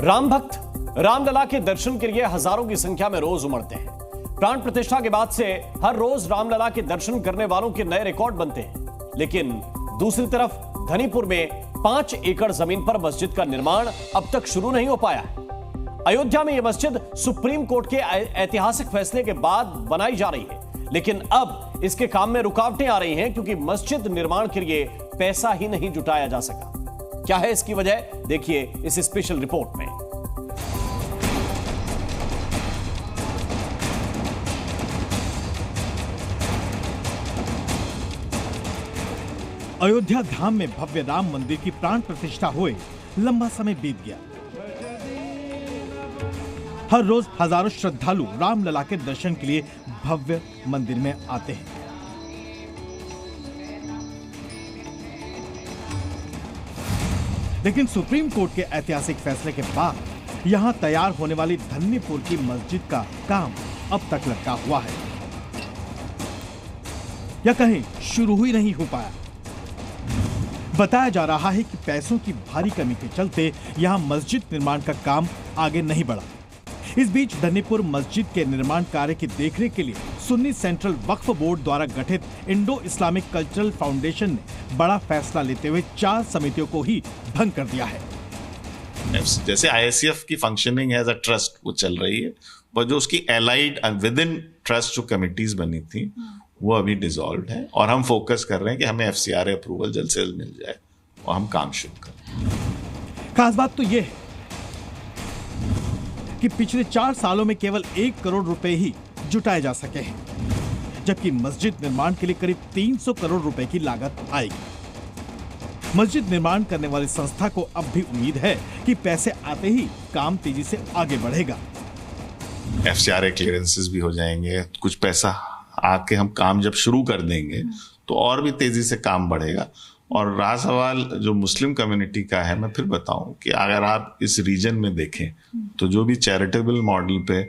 राम भक्त रामलला के दर्शन के लिए हजारों की संख्या में रोज उमड़ते हैं। प्राण प्रतिष्ठा के बाद से हर रोज रामलला के दर्शन करने वालों के नए रिकॉर्ड बनते हैं। लेकिन दूसरी तरफ धनीपुर में 5 एकड़ जमीन पर मस्जिद का निर्माण अब तक शुरू नहीं हो पाया है। अयोध्या में यह मस्जिद सुप्रीम कोर्ट के ऐतिहासिक फैसले के बाद बनाई जा रही है, लेकिन अब इसके काम में रुकावटें आ रही हैं क्योंकि मस्जिद निर्माण के लिए पैसा ही नहीं जुटाया जा सका। क्या है इसकी वजह, देखिए इस स्पेशल रिपोर्ट में। अयोध्या धाम में भव्य राम मंदिर की प्राण प्रतिष्ठा हुए लंबा समय बीत गया। हर रोज हजारों श्रद्धालु रामलला के दर्शन के लिए भव्य मंदिर में आते हैं। लेकिन सुप्रीम कोर्ट के ऐतिहासिक फैसले के बाद यहां तैयार होने वाली धन्नीपुर की मस्जिद का काम अब तक लटका हुआ है, या कहीं शुरू ही नहीं हो पाया। बताया जा रहा है कि पैसों की भारी कमी के चलते यहां मस्जिद निर्माण का काम आगे नहीं बढ़ा। इस बीच धन्नीपुर मस्जिद के निर्माण कार्य की देखरेख के लिए सुन्नी सेंट्रल वक्फ बोर्ड द्वारा गठित इंडो इस्लामिक कल्चरल फाउंडेशन ने बड़ा फैसला लेते हुए 4 समितियों को ही भंग कर दिया है। जैसे ISCF की फंक्शनिंग एज अ ट्रस्ट वो चल रही है, पर जो उसकी एलाइड विद इन ट्रस्ट जो कमिटीज बनी थी वो अभी डिसॉल्व है, और हम फोकस कर रहे हैं कि हमें FCRA अप्रूवल जल्द से जल्द मिल जाए और हम काम शुरू करें। खास बात तो यह है कि पिछले 4 सालों में केवल 1 करोड़ रुपए ही जुटाए जा सके हैं, जबकि मस्जिद निर्माण के लिए करीब 300 करोड़ रुपए की लागत आएगी। मस्जिद निर्माण करने वाली संस्था को अब भी उम्मीद है कि पैसे आते ही काम तेजी से आगे बढ़ेगा। FCRA क्लियरेंसेस भी हो जाएंगे, कुछ पैसा आके हम काम जब शुरू कर देंगे तो और भी तेजी से काम बढ़ेगा। और रहा सवाल जो मुस्लिम कम्युनिटी का है, मैं फिर बताऊं कि अगर आप इस रीजन में देखें तो जो भी चैरिटेबल मॉडल पे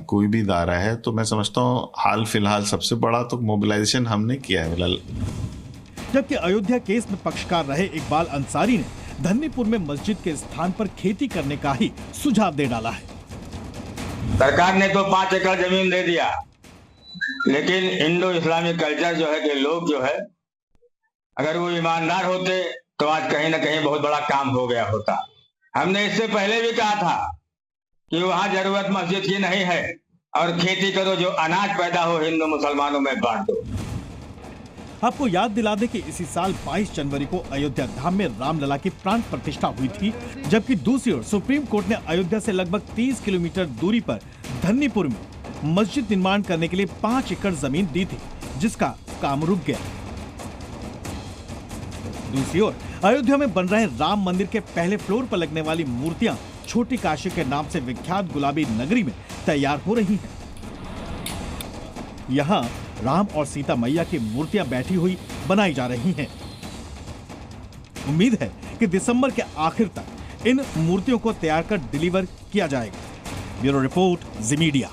कोई भी इदारा है, तो मैं समझता हूं हाल फिलहाल सबसे बड़ा तो मोबिलाइजेशन हमने किया है फिलहाल। जबकि अयोध्या केस में पक्षकार रहे इकबाल अंसारी ने धन्नीपुर में मस्जिद के स्थान पर खेती करने का ही सुझाव दे डाला है। सरकार ने तो 5 एकड़ जमीन दे दिया, लेकिन इंडो इस्लामिक कल्चर जो है कि लोग जो है अगर वो ईमानदार होते तो आज कहीं ना कहीं बहुत बड़ा काम हो गया होता। हमने इससे पहले भी कहा था कि वहां जरूरत मस्जिद की नहीं है, और खेती करो, जो अनाज पैदा हो हिंदू मुसलमानों में बांट दो। आपको याद दिला दे कि इसी साल 22 जनवरी को अयोध्या धाम में रामलला की प्राण प्रतिष्ठा हुई थी, जबकि दूसरी ओर सुप्रीम कोर्ट ने अयोध्या से लगभग 30 किलोमीटर दूरी पर धन्नीपुर में मस्जिद निर्माण करने के लिए 5 एकड़ जमीन दी थी, जिसका काम रुक गया। दूसरी ओर अयोध्या में बन रहे राम मंदिर के पहले फ्लोर पर लगने वाली मूर्तियां छोटी काशी के नाम से विख्यात गुलाबी नगरी में तैयार हो रही हैं। यहां राम और सीता मैया की मूर्तियां बैठी हुई बनाई जा रही हैं। उम्मीद है कि दिसंबर के आखिर तक इन मूर्तियों को तैयार कर डिलीवर किया जाएगा। ब्यूरो रिपोर्ट, जी मीडिया।